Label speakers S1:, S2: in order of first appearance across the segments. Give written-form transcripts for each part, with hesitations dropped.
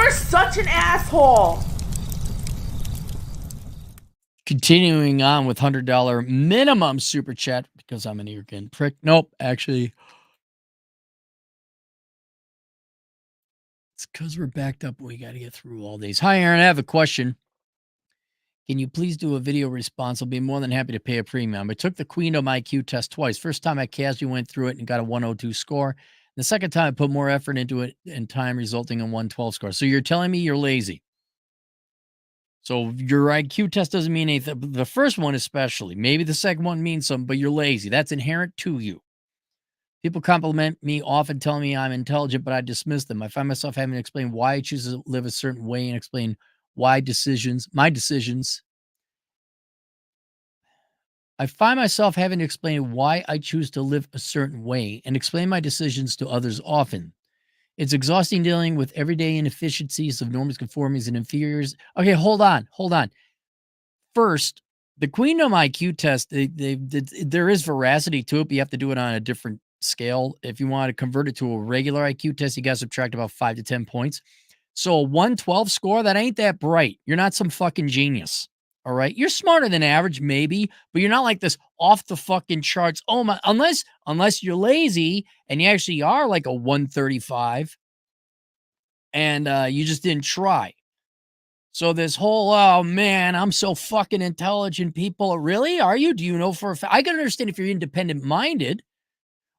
S1: You're such an asshole.
S2: Continuing on with $100 minimum super chat because I'm an arrogant prick. Nope, actually, it's because we're backed up. We got to get through all these. Hi, Aaron. I have a question. Can you please do a video response? I'll be more than happy to pay a premium. I took the Queendom IQ test twice. First time I casually went through it and got a 102 score. The second time I put more effort into it and time, resulting in 112 score. So you're telling me you're lazy. So your IQ test doesn't mean anything. The first one especially. Maybe the second one means something, but you're lazy. That's inherent to you. People compliment me often, telling me I'm intelligent, but I dismiss them. I find myself having to explain why I choose to live a certain way and explain why my decisions. I find myself having to explain why I choose to live a certain way and explain my decisions to others often. It's exhausting dealing with everyday inefficiencies of norms, conformities, and inferiors. Okay, hold on. First, the Queendom IQ test, there is veracity to it, but you have to do it on a different scale. If you want to convert it to a regular IQ test, you got to subtract about 5 to 10 points. So a 112 score, that ain't that bright. You're not some fucking genius. All right. You're smarter than average, maybe, but you're not like this off the fucking charts. Oh my, unless you're lazy and you actually are like a 135 and you just didn't try. So this whole, oh man, I'm so fucking intelligent, people. Really? Are you? Do you know for a fact? I can understand if you're independent minded,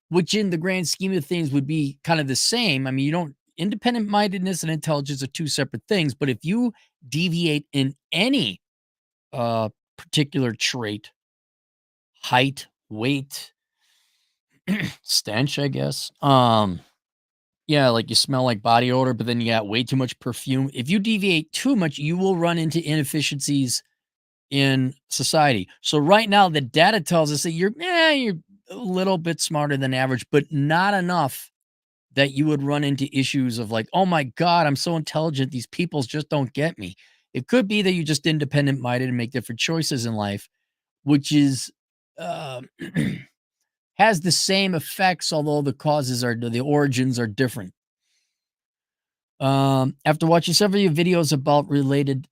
S2: which in the grand scheme of things would be kind of the same. I mean, you don't, independent mindedness and intelligence are two separate things. But if you deviate in any particular trait, height, weight, stench, I guess, yeah, like you smell like body odor, but then you got way too much perfume. If you deviate too much, you will run into inefficiencies in society. So right now, the data tells us that you're a little bit smarter than average, but not enough that you would run into issues of like, oh my God, I'm so intelligent. These people just don't get me. It could be that you're just independent minded and make different choices in life, which is uh, has the same effects, although the origins are different. After watching several of your videos about related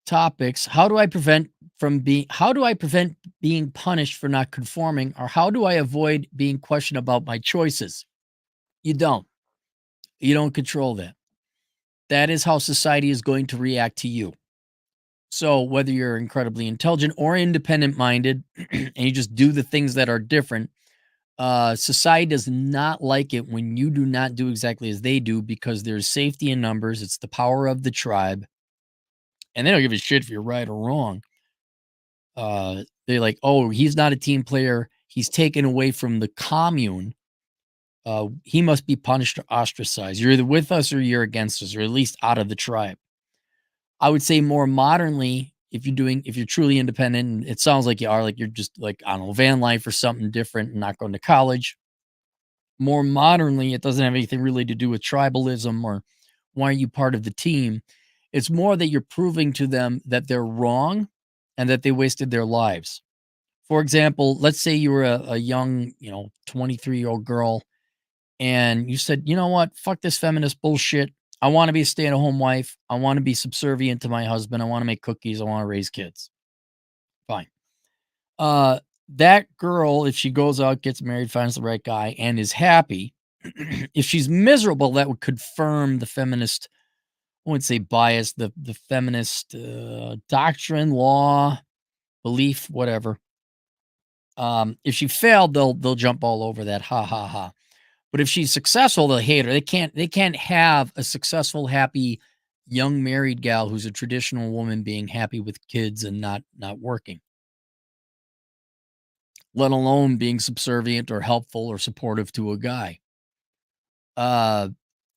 S2: topics, how do I prevent being punished for not conforming, or how do I avoid being questioned about my choices? You don't. You don't control that. That is how society is going to react to you. So whether you're incredibly intelligent or independent minded and you just do the things that are different, society does not like it when you do not do exactly as they do because there's safety in numbers. It's the power of the tribe. And they don't give a shit if you're right or wrong. They're like, oh, he's not a team player. He's taken away from the commune. He must be punished or ostracized. You're either with us or you're against us, or at least out of the tribe. I would say more modernly, if you're truly independent, and it sounds like you are, like you're just like, I don't know, van life or something different and not going to college. More modernly, it doesn't have anything really to do with tribalism or why are you part of the team. It's more that you're proving to them that they're wrong and that they wasted their lives. For example, let's say you were a young, 23-year-old girl and you said, you know what, fuck this feminist bullshit. I want to be a stay-at-home wife. I want to be subservient to my husband. I want to make cookies. I want to raise kids. Fine. That girl, if she goes out, gets married, finds the right guy, and is happy, if she's miserable, that would confirm the feminist, I wouldn't say bias, the feminist doctrine, law, belief, whatever. If she failed, they'll jump all over that. Ha ha ha. But if she's successful, they'll hate her. They can't have a successful, happy young married gal who's a traditional woman being happy with kids and not working. Let alone being subservient or helpful or supportive to a guy.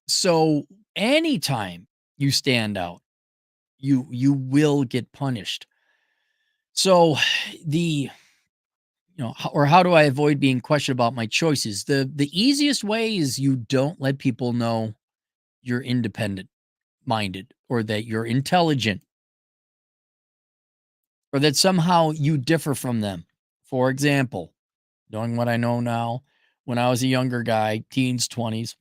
S2: So anytime you stand out, you will get punished. So how do I avoid being questioned about my choices? The easiest way is you don't let people know you're independent minded or that you're intelligent or that somehow you differ from them. For example, knowing what I know now, when I was a younger guy, teens, 20s,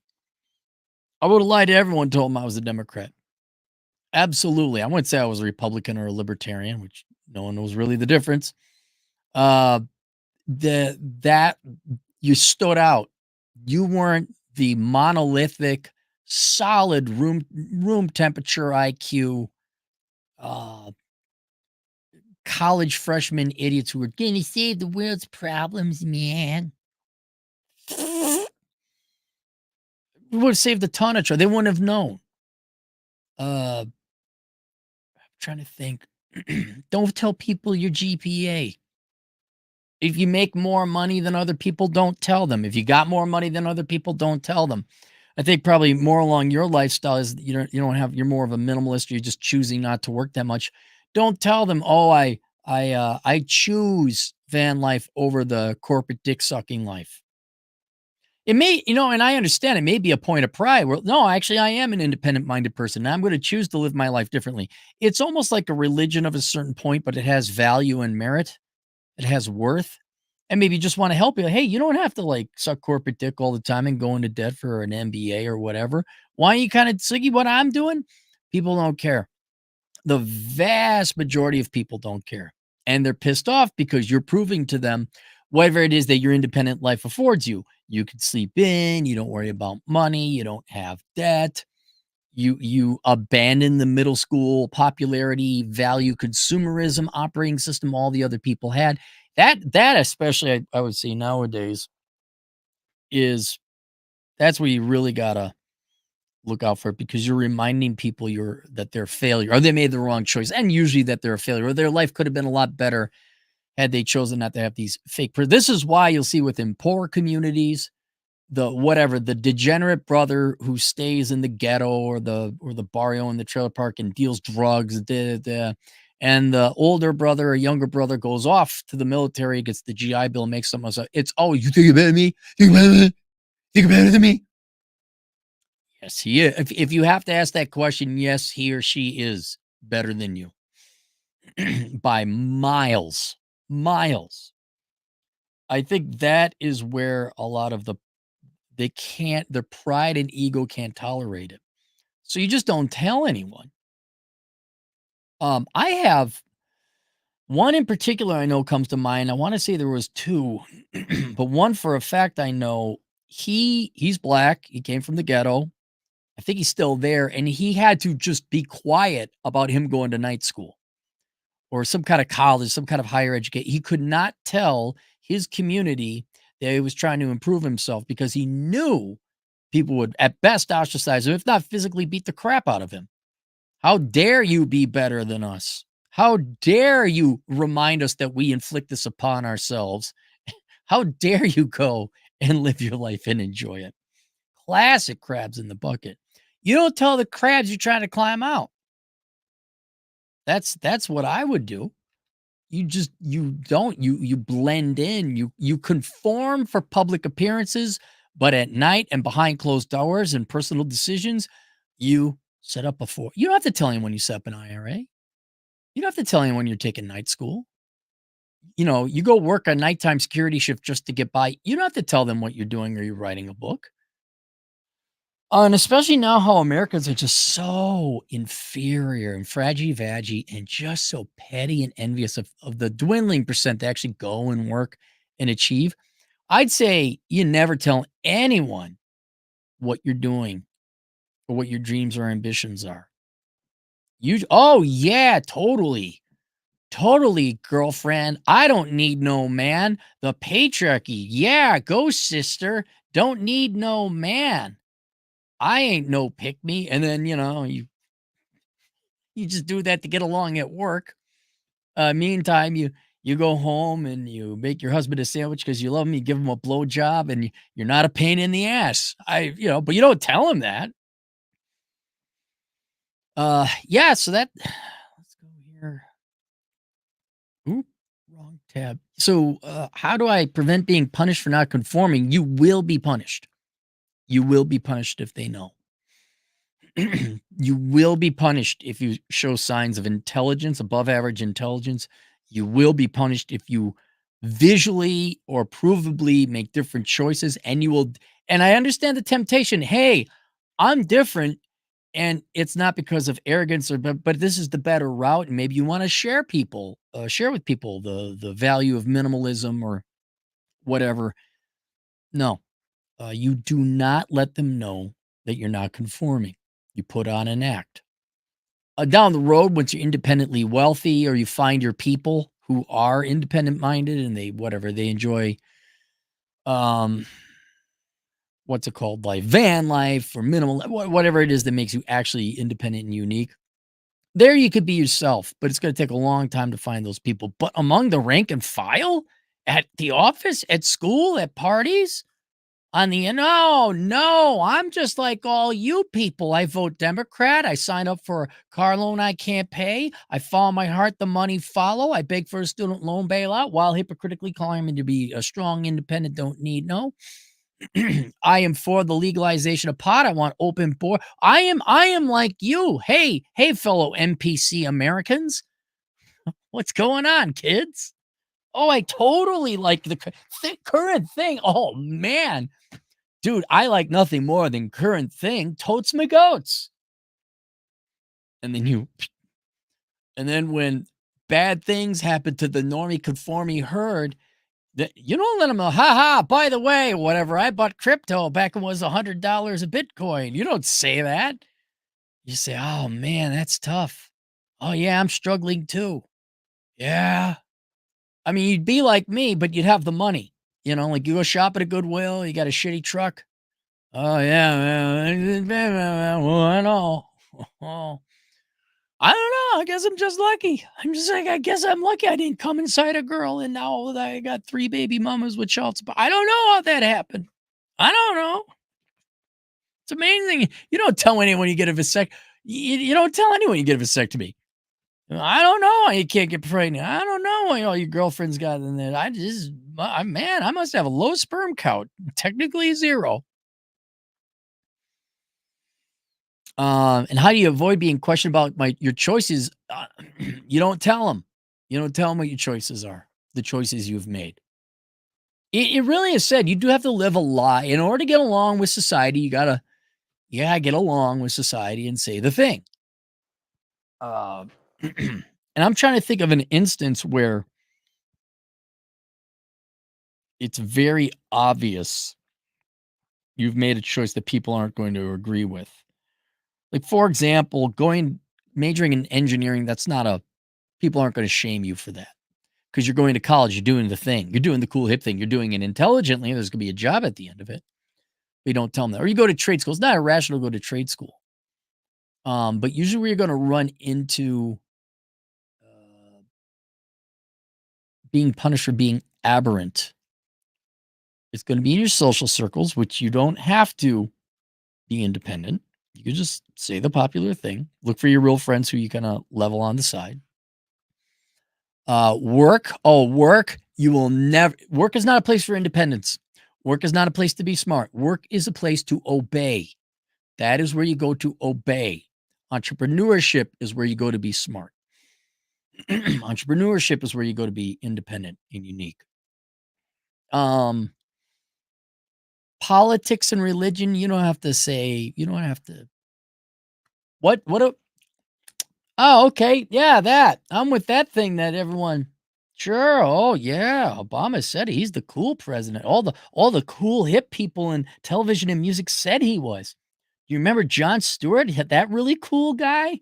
S2: I would have lied to everyone, told them I was a Democrat. Absolutely. I wouldn't say I was a Republican or a libertarian, which no one knows really the difference. Uh, that you stood out. You weren't the monolithic, solid room temperature IQ, uh, college freshman idiots who were going to save the world's problems, man. Would have saved a ton of trouble. They wouldn't have known. I'm trying to think. Don't tell people your GPA. If you make more money than other people, don't tell them. If you got more money than other people, don't tell them. I think probably more along your lifestyle is you don't have you're more of a minimalist. You're just choosing not to work that much. Don't tell them, oh, I choose van life over the corporate dick sucking life. It may, and I understand it may be a point of pride where no, actually I am an independent minded person. And I'm going to choose to live my life differently. It's almost like a religion of a certain point, but it has value and merit. It has worth. And maybe you just want to help you. Hey, you don't have to like suck corporate dick all the time and go into debt for an MBA or whatever. Why don't you kind of see what I'm doing? People don't care. The vast majority of people don't care. And they're pissed off because you're proving to them whatever it is that your independent life affords you. You can sleep in, you don't worry about money, you don't have debt. You abandon the middle school popularity, value consumerism operating system all the other people had. That especially I would say nowadays is that's where you really gotta look out for it because you're reminding people that they're a failure or they made the wrong choice, and usually that they're a failure or their life could have been a lot better had they chosen not to have these this is why you'll see within poor communities the degenerate brother who stays in the ghetto or the barrio in the trailer park and deals drugs, and the older brother or younger brother goes off to the military, gets the GI Bill, makes something else. It's, oh, you think you're better than me? Think you're better than me? Think you're better than me? Yes, he is. If you have to ask that question, yes, he or she is better than you by miles, miles. I think that is where a lot of their pride and ego can't tolerate it. So you just don't tell anyone. I have one in particular I know comes to mind. I want to say there was two, but one for a fact I know. He's black. He came from the ghetto. I think he's still there, and he had to just be quiet about him going to night school or some kind of college, some kind of higher education. He could not tell his community that he was trying to improve himself because he knew people would at best ostracize him, if not physically beat the crap out of him. How dare you be better than us? How dare you remind us that we inflict this upon ourselves? How dare you go and live your life and enjoy it? Classic crabs in the bucket. You don't tell the crabs you're trying to climb out. That's what I would do. You blend in, you conform for public appearances, but at night and behind closed doors and personal decisions, you set up before. You don't have to tell anyone you set up an IRA. You don't have to tell anyone you're taking night school. You go work a nighttime security shift just to get by. You don't have to tell them what you're doing or you're writing a book. And especially now how Americans are just so inferior and fraggy-vaggy and just so petty and envious of the dwindling percent that actually go and work and achieve. I'd say you never tell anyone what you're doing or what your dreams or ambitions are. Oh yeah, totally. Totally, girlfriend. I don't need no man. The patriarchy. Yeah, go sister. Don't need no man. I ain't no pick me. And then, you just do that to get along at work. Meantime, you go home and you make your husband a sandwich because you love him. You give him a blow job, and you're not a pain in the ass. But you don't tell him that. Yeah. So that let's go here. Oop, wrong tab. So, how do I prevent being punished for not conforming? You will be punished. You will be punished if they know. You will be punished if you show signs of intelligence, above average intelligence. You will be punished if you visually or provably make different choices. And I understand the temptation. Hey, I'm different. And it's not because of arrogance but this is the better route, and maybe you wanna share with people the value of minimalism or whatever. No, you do not let them know that you're not conforming. You put on an act. Down the road, once you're independently wealthy or you find your people who are independent minded and they enjoy, um, what's it called? Like van life or minimal, whatever it is that makes you actually independent and unique. There you could be yourself, but it's going to take a long time to find those people. But among the rank and file at the office, at school, at parties, no, no, I'm just like all you people. I vote Democrat. I sign up for a car loan I can't pay. I follow my heart, the money follow. I beg for a student loan bailout while hypocritically claiming to be a strong, independent, don't need no. I am for the legalization of pot. I want open board. I am like you. Hey, fellow NPC Americans. What's going on, kids? Oh, I totally like the current thing. Oh man. Dude, I like nothing more than current thing. Totes my goats. And then when bad things happen to the normie conforming herd, you don't let them know, ha ha, by the way, whatever, I bought crypto back when it was $100 a Bitcoin. You don't say that. You say, oh man, that's tough. Oh yeah, I'm struggling too. Yeah. I mean, you'd be like me, but you'd have the money. Like you go shop at a Goodwill, you got a shitty truck. Oh yeah, man. Well, I know. Oh, I don't know. I guess I'm just lucky. I'm just like, I guess I'm lucky I didn't come inside a girl and now I got 3 baby mamas with child support. I don't know how that happened. I don't know. It's amazing. You don't tell anyone you get a vasect. You don't tell anyone you get a vasectomy. I don't know why you can't get pregnant. I don't know why all your girlfriends got in there. Man, I must have a low sperm count. Technically 0. And how do you avoid being questioned about your choices? You don't tell them. You don't tell them what your choices are, the choices you've made. It really is said you do have to live a lie in order to get along with society. You gotta, yeah, get along with society and say the thing. Uh, and I'm trying to think of an instance where it's very obvious you've made a choice that people aren't going to agree with. Like, for example, majoring in engineering, that's not a people aren't going to shame you for that because you're going to college, you're doing the thing, you're doing the cool hip thing, you're doing it intelligently. There's going to be a job at the end of it. But you don't tell them that. Or you go to trade school. It's not irrational to go to trade school. But usually where you're going to run into being punished for being aberrant, it's going to be in your social circles, which you don't have to be independent. You can just say the popular thing. Look for your real friends who you kind of level on the side. Work. Oh, work. Work is not a place for independence. Work is not a place to be smart. Work is a place to obey. That is where you go to obey. Entrepreneurship is where you go to be smart. Entrepreneurship is where you go to be independent and unique. Politics and religion, you don't have to say, you don't have to. Oh, okay. Yeah, that. I'm with that thing that everyone. Sure. Oh, yeah. Obama said he's the cool president. All the cool hip people in television and music said he was. You remember Jon Stewart? That really cool guy?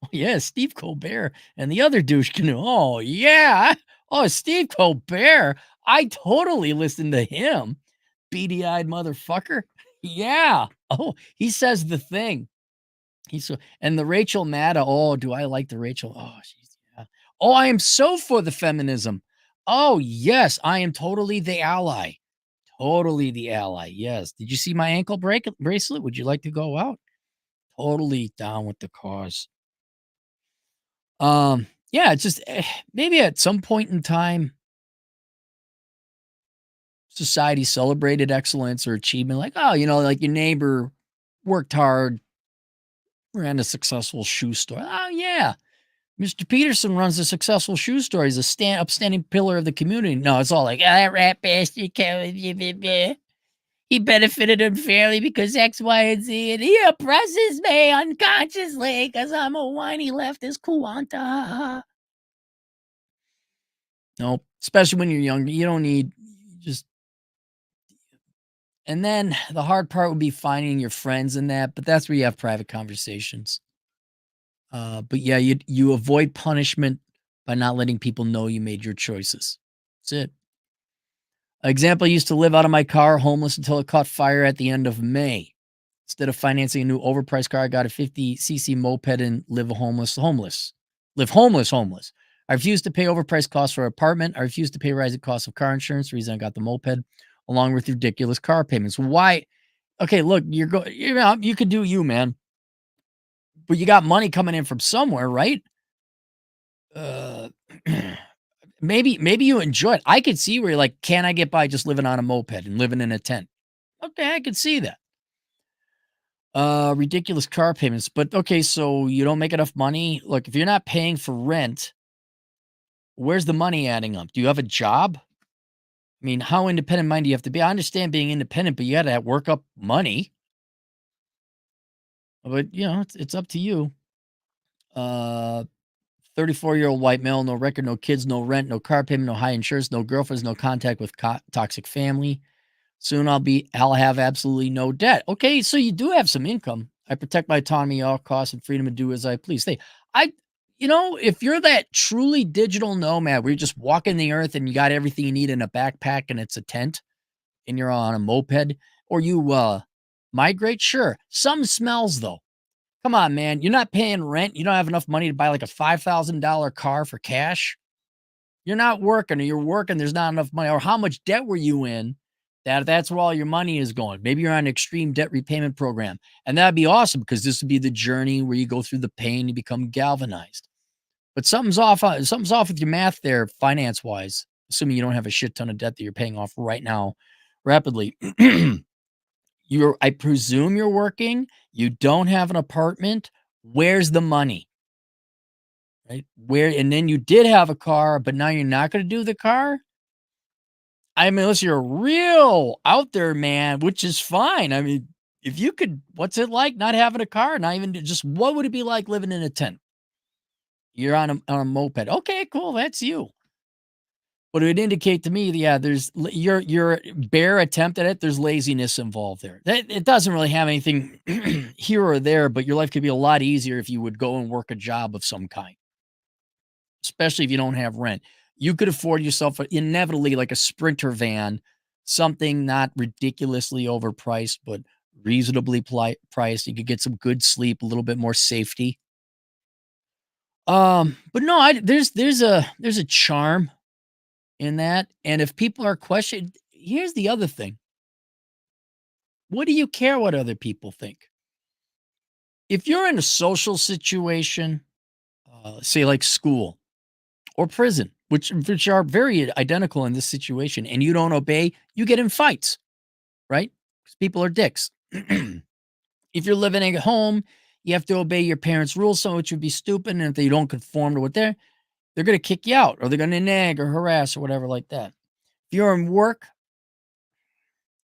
S2: Oh, yeah, Steve Colbert and the other douche canoe. Oh, yeah. Oh, Steve Colbert. I totally listened to him. Beady-eyed motherfucker. Yeah. Oh, he says the thing. And the Rachel Maddow. Oh, do I like the Rachel? Oh, she's yeah. Oh, I am so for the feminism. Oh, yes, I am totally the ally. Totally the ally. Yes. Did you see my ankle bracelet? Would you like to go out? Totally down with the cause. Yeah, it's just maybe at some point in time, society celebrated excellence or achievement, like, oh, like your neighbor worked hard, ran a successful shoe store. Oh, yeah. Mr. Peterson runs a successful shoe store. He's a upstanding pillar of the community. No, it's all like, that rat bastard. He benefited unfairly because X, Y, and Z, and he oppresses me unconsciously because I'm a whiny leftist quanta. Nope. Especially when you're younger, you don't need just. And then the hard part would be finding your friends in that, but that's where you have private conversations. But yeah, you avoid punishment by not letting people know you made your choices. That's it. Example, I used to live out of my car, homeless until it caught fire at the end of May. Instead of financing a new overpriced car, I got a 50cc moped and live homeless. I refused to pay overpriced costs for an apartment. I refused to pay rising costs of car insurance. The reason I got the moped, along with ridiculous car payments. Why? Okay, look, you could do you, man, but you got money coming in from somewhere, right? Uh, maybe you enjoy it. I could see where you're like, can I get by just living on a moped and living in a tent? Okay, I could see that. Ridiculous car payments. But okay, so you don't make enough money. Look, if you're not paying for rent, where's the money adding up? Do you have a job? I mean, how independent minded do you have to be? I understand being independent, but you got to work up money. But it's up to you. Uh, 34-year-old white male, no record, no kids, no rent, no car payment, no high insurance, no girlfriends, no contact with toxic family. Soon I'll have absolutely no debt. Okay, so you do have some income. I protect my autonomy at all costs and freedom to do as I please. I, if you're that truly digital nomad where you're just walking the earth and you got everything you need in a backpack and it's a tent and you're on a moped, or you migrate, sure. Some smells though. Come on, man. You're not paying rent. You don't have enough money to buy like a $5,000 car for cash. You're not working, or you're working, there's not enough money, or how much debt were you in that's where all your money is going. Maybe you're on an extreme debt repayment program, and that'd be awesome because this would be the journey where you go through the pain, you become galvanized. But something's off with your math there, finance wise, assuming you don't have a shit ton of debt that you're paying off right now rapidly. I presume you're working, you don't have an apartment. Where's the money? Right? And then you did have a car, but now you're not going to do the car? I mean, unless you're real out there, man, which is fine. I mean, if you could, what's it like not having a car? Not even just what would it be like living in a tent? You're on a moped. Okay, cool. That's you. But it would indicate to me, yeah, your bare attempt at it. There's laziness involved there. It doesn't really have anything here or there, but your life could be a lot easier if you would go and work a job of some kind, especially if you don't have rent. You could afford yourself inevitably like a Sprinter van, something not ridiculously overpriced, but reasonably priced. You could get some good sleep, a little bit more safety. But no, there's a charm in that. And if people are questioning, here's the other thing. What do you care what other people think? If you're in a social situation, say like school, or prison, which are very identical in this situation, and you don't obey, you get in fights, right? Because people are dicks. If you're living at home, you have to obey your parents' rules, some which would be stupid, and if they don't conform to what they're going to kick you out, or they're going to nag or harass or whatever like that. If you're in work,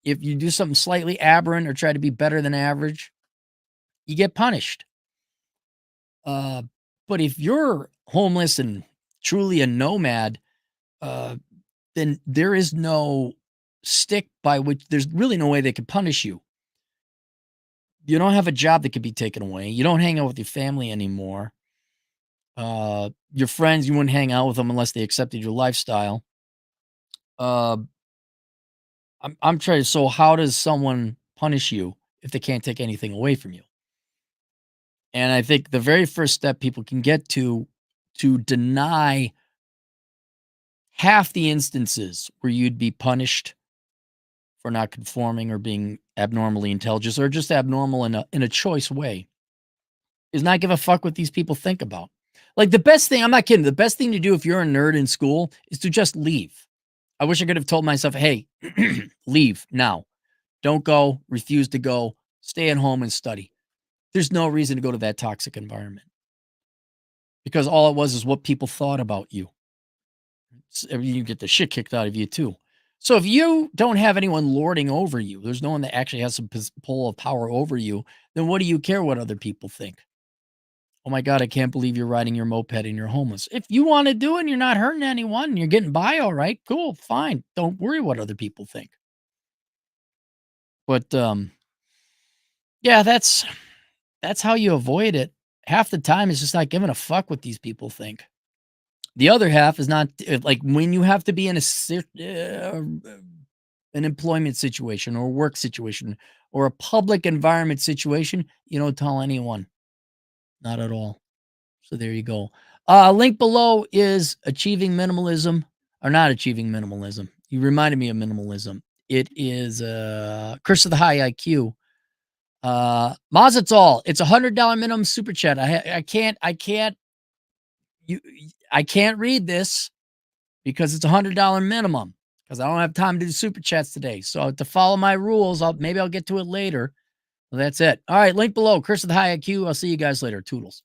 S2: if you do something slightly aberrant or try to be better than average, you get punished. Uh, but if you're homeless and truly a nomad, uh, then there is no stick by which there's really no way they can punish you. You don't have a job that could be taken away. You don't hang out with your family anymore. Your friends, you wouldn't hang out with them unless they accepted your lifestyle. Uh, I'm trying to. So, how does someone punish you if they can't take anything away from you? And I think the very first step people can get to deny half the instances where you'd be punished for not conforming or being abnormally intelligent or just abnormal in a choice way is not give a fuck what these people think about. Like the best thing, I'm not kidding. The best thing to do if you're a nerd in school is to just leave. I wish I could have told myself, hey, leave now. Don't go, refuse to go, stay at home and study. There's no reason to go to that toxic environment because all it was is what people thought about you. You get the shit kicked out of you too. So if you don't have anyone lording over you, there's no one that actually has some pull of power over you, then what do you care what other people think? Oh my God, I can't believe you're riding your moped and you're homeless. If you want to do it and you're not hurting anyone and you're getting by all right, cool, fine. Don't worry what other people think. But yeah, that's how you avoid it. Half the time it's just not giving a fuck what these people think. The other half is not like when you have to be in an employment situation or a work situation or a public environment situation, you don't tell anyone. Not at all. So there you go. Link below is achieving minimalism or not achieving minimalism. You reminded me of minimalism. It is Curse of the High IQ. Maz, it's all. It's $100 minimum super chat. You I can't read this because it's $100 minimum because I don't have time to do super chats today. So to follow my rules, maybe I'll get to it later. Well, that's it. All right, link below. Curse of the High IQ. I'll see you guys later. Toodles.